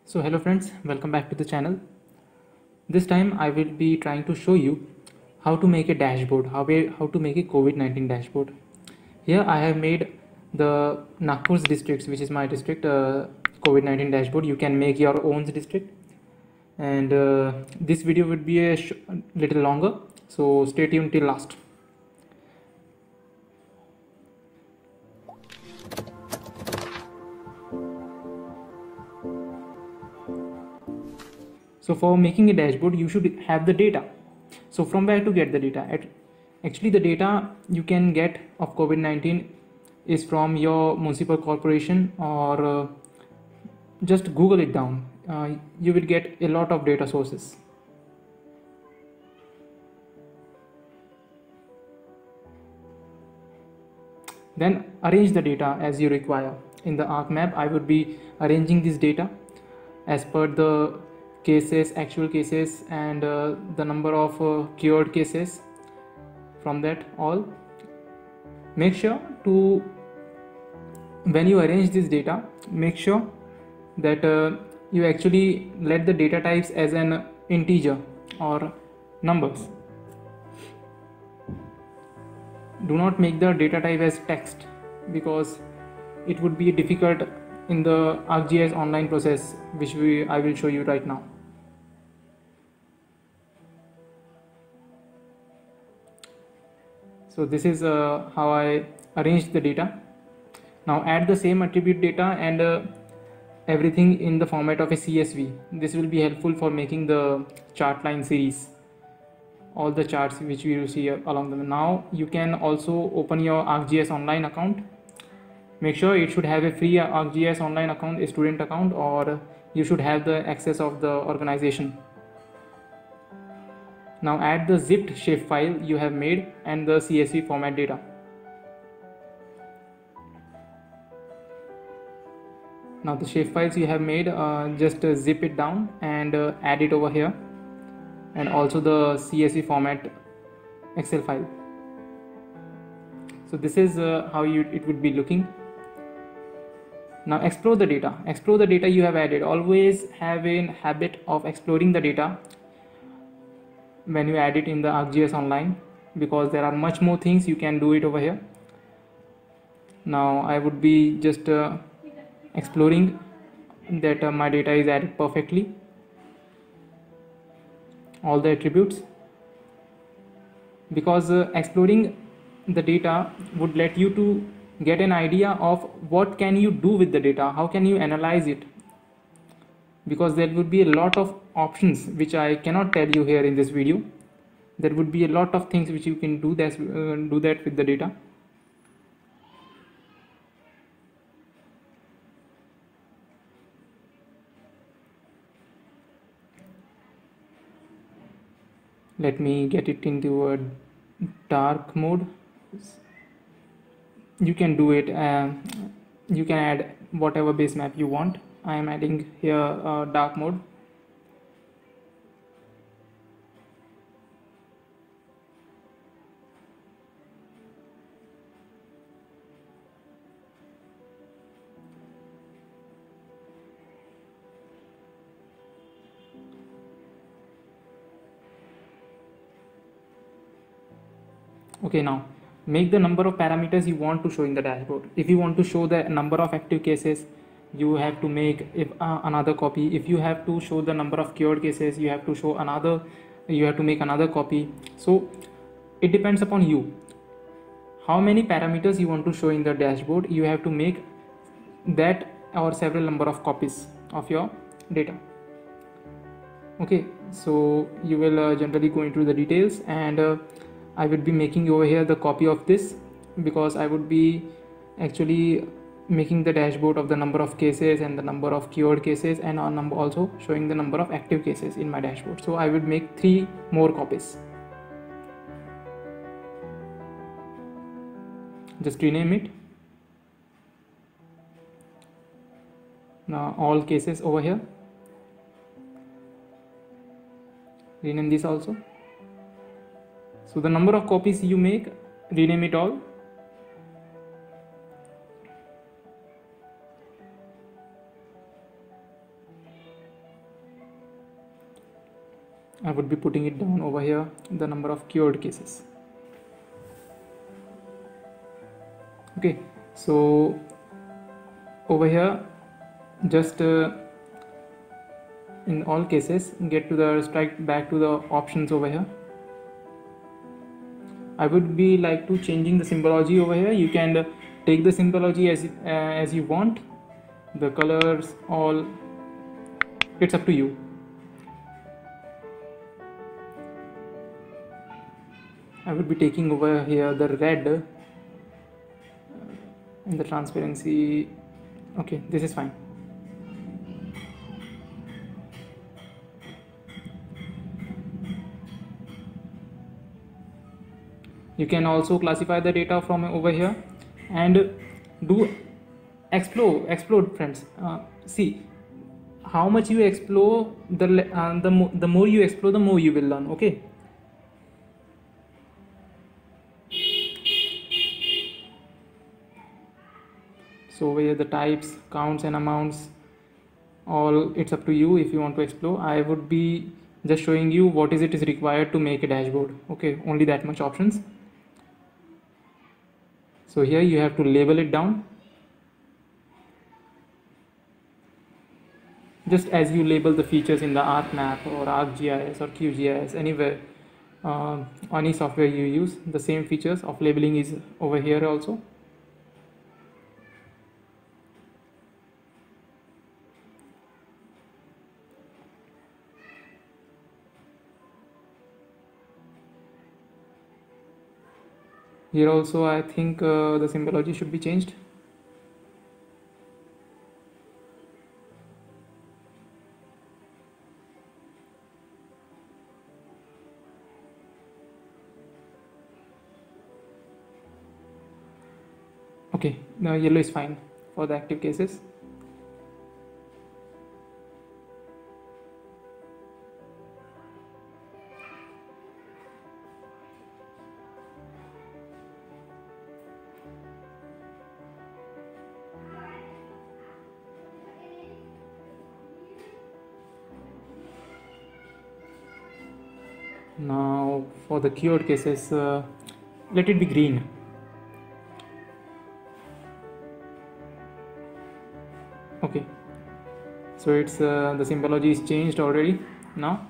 So hello friends, welcome back to the channel. This time I will be trying to show you how to make a dashboard, how to make a COVID-19 dashboard. Here I have made the Nagpur's districts, which is my district, COVID-19 dashboard. You can make your own district, and this video would be a little longer, so stay tuned till last. So for making a dashboard, you should have the data. So from where to get the data? Actually, the data you can get of COVID-19 is from your municipal corporation, or just Google it down. You will get a lot of data sources. Then arrange the data as you require. In the ArcMap, I would be arranging this data as per the cases, actual cases, and the number of cured cases. From that all, make sure to, when you arrange this data, make sure that you actually let the data types as an integer or numbers. Do not make the data type as text, because it would be difficult in the ArcGIS online process, which I will show you right now. So this is how I arranged the data. Now add the same attribute data and everything in the format of a CSV. This will be helpful for making the chart line series, all the charts which we will see along them. Now you can also open your ArcGIS online account. Make sure it should have a free ArcGIS online account, a student account, or you should have the access of the organization. Now add the zipped shapefile you have made and the CSV format data. Now the shapefiles you have made, just zip it down and add it over here, and also the CSV format Excel file. So this is how it would be looking. Now explore the data. Explore the data you have added. Always have a habit of exploring the data when you add it in the ArcGIS online, because there are much more things you can do it over here. Now I would be just exploring that my data is added perfectly, all the attributes, because exploring the data would let you to get an idea of what can you do with the data, how can you analyze it, because there would be a lot of options which I cannot tell you here in this video. There would be a lot of things which you can do that with the data. Let me get it into a dark mode. You can do it, you can add whatever base map you want. I am adding here dark mode. Okay, now make the number of parameters you want to show in the dashboard. If you want to show the number of active cases, you have to make another copy. If you have to show the number of cured cases, you have to show another, you have to make another copy. So it depends upon you how many parameters you want to show in the dashboard. You have to make that or several number of copies of your data. Okay, so you will generally go into the details, and I would be making over here the copy of this, because I would be actually making the dashboard of the number of cases and the number of cured cases, and also showing the number of active cases in my dashboard. So I would make 3 more copies. Just rename it. Now all cases over here. Rename this also. So the number of copies you make, rename it all. I would be putting it down over here, the number of cured cases. Okay, so over here, just in all cases, get to the strike back to the options over here. I would be like to changing the symbology over here. You can take the symbology as you want, the colors, all, it's up to you. I would be taking over here the red and the transparency. Okay, this is fine. You can also classify the data from over here and do explode friends. See how much you explore, the more you explore, the more you will learn. Okay, so over here the types, counts and amounts, all it's up to you if you want to explore. I would be just showing you what is required to make a dashboard. Okay, only that much options. So here you have to label it down, just as you label the features in the ArcMap or ArcGIS or QGIS, anywhere, any software you use, the same features of labeling is over here also. Here also I think the symbology should be changed. Okay, the yellow is fine for the active cases. Now for the cured cases, let it be green. Okay, so it's the symbology is changed already now.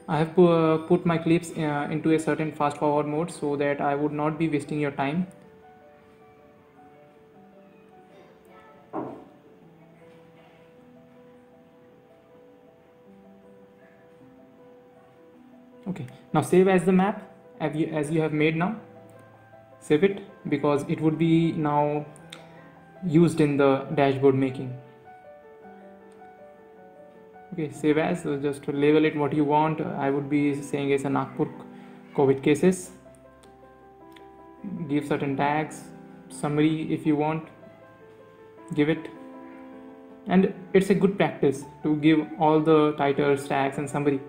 I have put my clips into a certain fast forward mode so that I would not be wasting your time. Okay, now save as the map as you have made now. Save it because it would be now used in the dashboard making. Okay, save as, so just to label it what you want. I would be saying it's a Nagpur COVID cases. Give certain tags, summary if you want, give it. And it's a good practice to give all the titles, tags and summary.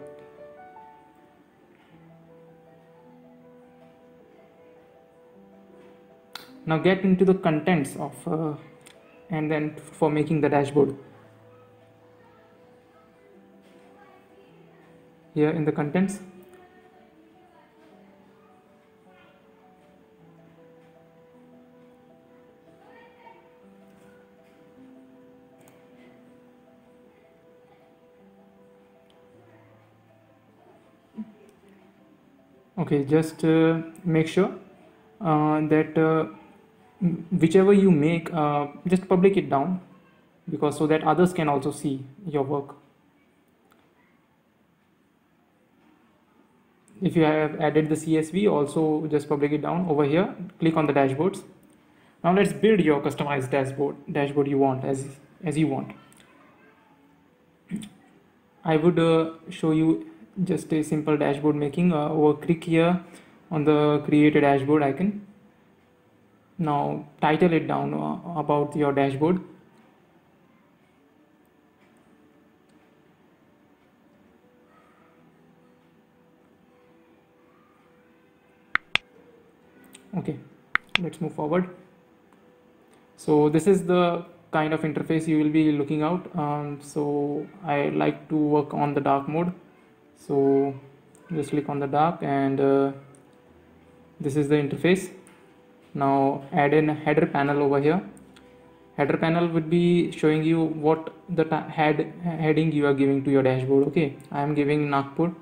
Now get into the contents of and then for making the dashboard. Here in the contents, okay, just make sure that whichever you make, just public it down, because so that others can also see your work. If you have added the CSV, also just public it down over here. Click on the dashboards. Now let's build your customized dashboard you want as you want. I would show you just a simple dashboard making. Over click here on the create a dashboard icon. Now title it down about your dashboard. Okay, Let's move forward. So this is the kind of interface you will be looking out. So I like to work on the dark mode. So just click on the dark, and this is the interface. Now add in a header panel over here. Header panel would be showing you what the heading you are giving to your dashboard. Okay, I am giving Nagpur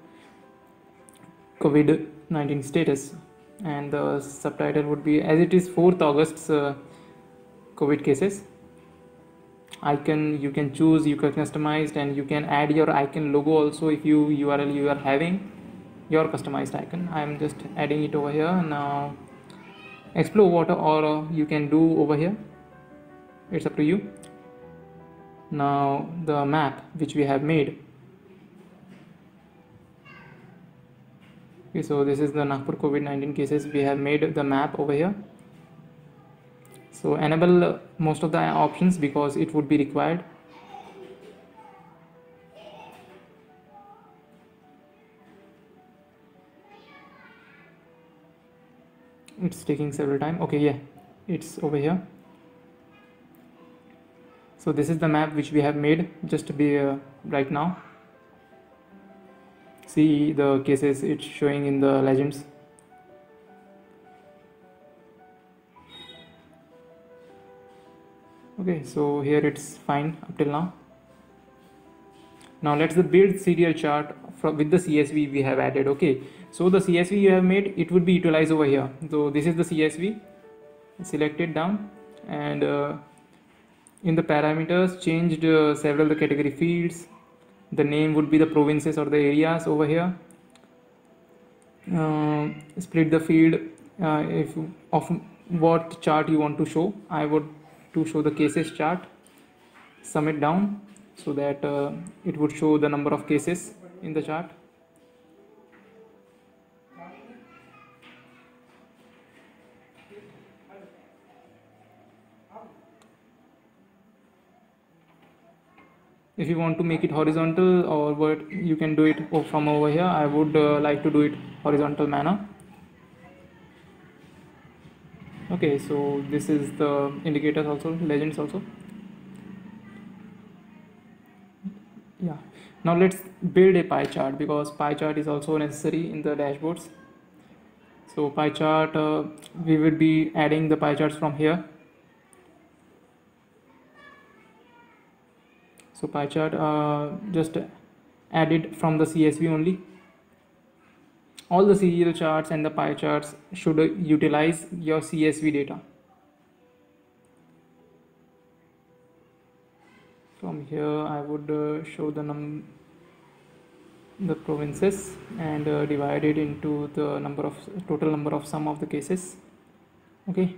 COVID-19 status, and the subtitle would be, as it is 4th August COVID cases. Icon you can choose, you can customize, and you can add your icon logo also if you URL you are having your customized icon. I am just adding it over here. Now explore what or you can do over here, it's up to you. Now the map which we have made. Okay, so this is the Nagpur COVID-19 cases. We have made the map over here. So enable most of the options because it would be required. It's taking several time. Okay, yeah, it's over here. So this is the map which we have made just to be right now. See the cases it's showing in the legends. Okay, so here it's fine up till now. Now let's build serial chart with the CSV we have added. Okay, so the CSV you have made, it would be utilized over here. So this is the CSV. Select it down, and in the parameters changed several the category fields. The name would be the provinces or the areas over here. Split the field if of what chart you want to show. I would to show the cases chart. Sum it down so that it would show the number of cases in the chart. If you want to make it horizontal or what, you can do it from over here. I would like to do it horizontal manner. Okay, so this is the indicators also, legends also. Yeah, now let's build a pie chart because pie chart is also necessary in the dashboards. So pie chart, we would be adding the pie charts from here. So pie chart just added from the CSV only. All the serial charts and the pie charts should utilize your CSV data. From here I would show the provinces and divide it into the total number of sum of the cases. Okay,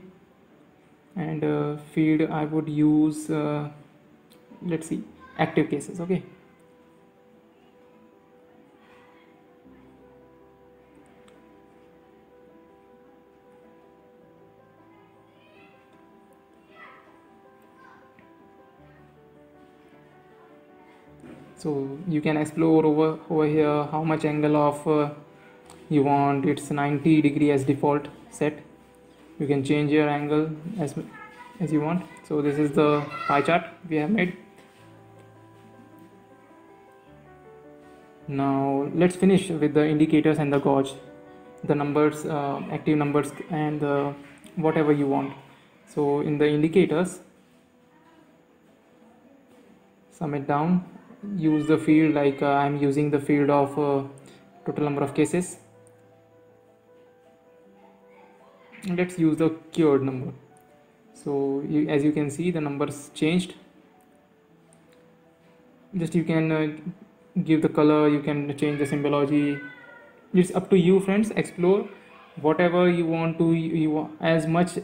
and field I would use let's see, active cases. Okay, so you can explore over here how much angle of you want. It's 90 degree as default set. You can change your angle as you want. So this is the pie chart we have made. Now let's finish with the indicators and the gauge, the numbers, active numbers, and whatever you want. So in the indicators, sum it down, use the field like I'm using the field of total number of cases. Let's use the cured number. So as you can see, the numbers changed. Just you can give the color, you can change the symbology. It's up to you, friends. Explore whatever you want to. You as much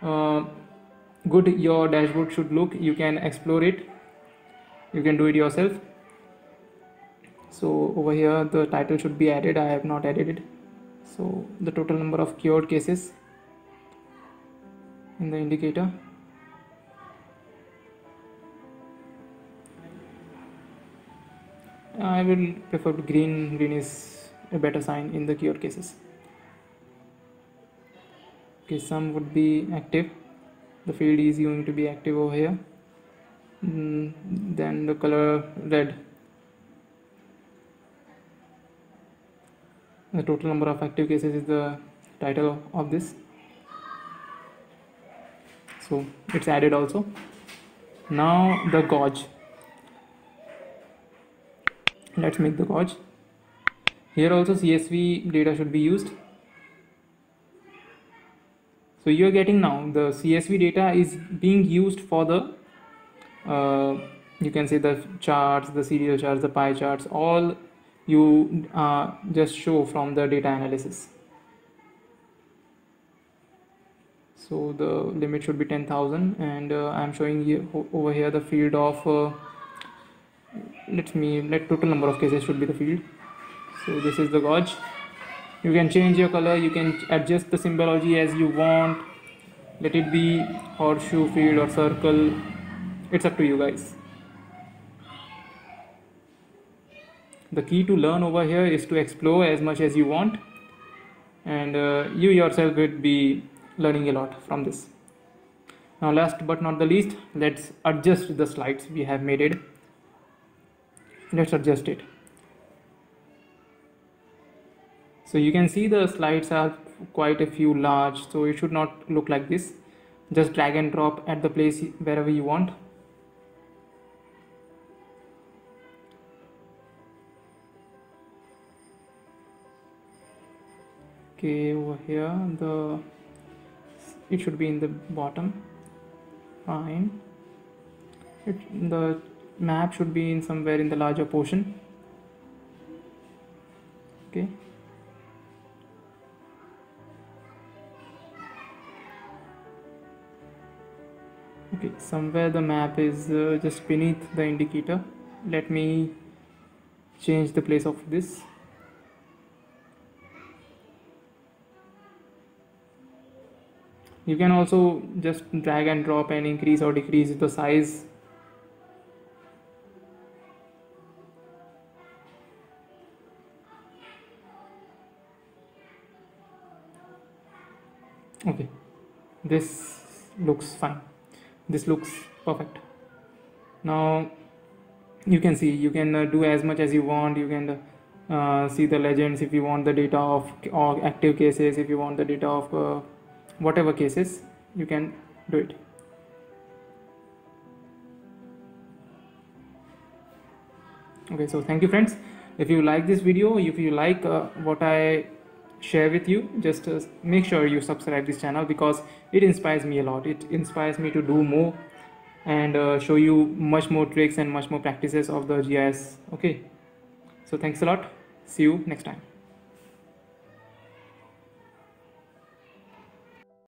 good your dashboard should look, you can explore it. You can do it yourself. So over here the title should be added. I have not added it. So the total number of cured cases in the indicator. I will prefer green. Green is a better sign in the cured cases. Okay, some would be active. The field is going to be active over here. Then the color red. The total number of active cases is the title of this. So it's added also. Now the gauge. Let's make the gauge. Here also CSV data should be used. So you are getting now the CSV data is being used for the you can say the charts, the serial charts, the pie charts, all you just show from the data analysis. So the limit should be 10,000, and I'm showing here over here the field of let total number of cases should be the field. So this is the gauge. You can change your color, you can adjust the symbology as you want, let it be horseshoe, field or circle, it's up to you guys. The key to learn over here is to explore as much as you want, and you yourself will be learning a lot from this. Now last but not the least, let's adjust the slides we have made it. Let's adjust it. So you can see the slides are quite a few large, so it should not look like this. Just drag and drop at the place wherever you want. Okay, over here it should be in the bottom. Fine. The map should be in somewhere in the larger portion. Okay. Okay, somewhere the map is just beneath the indicator. Let me change the place of this. You can also just drag and drop and increase or decrease the size. Okay, this looks fine. This looks perfect. Now you can see, you can do as much as you want. You can see the legends if you want the data of active cases, if you want the data of whatever cases, you can do it. Okay, so thank you friends. If you like this video, if you like what I share with you, just make sure you subscribe this channel, because it inspires me a lot. It inspires me to do more and show you much more tricks and much more practices of the GIS. Okay, so thanks a lot. See you next time.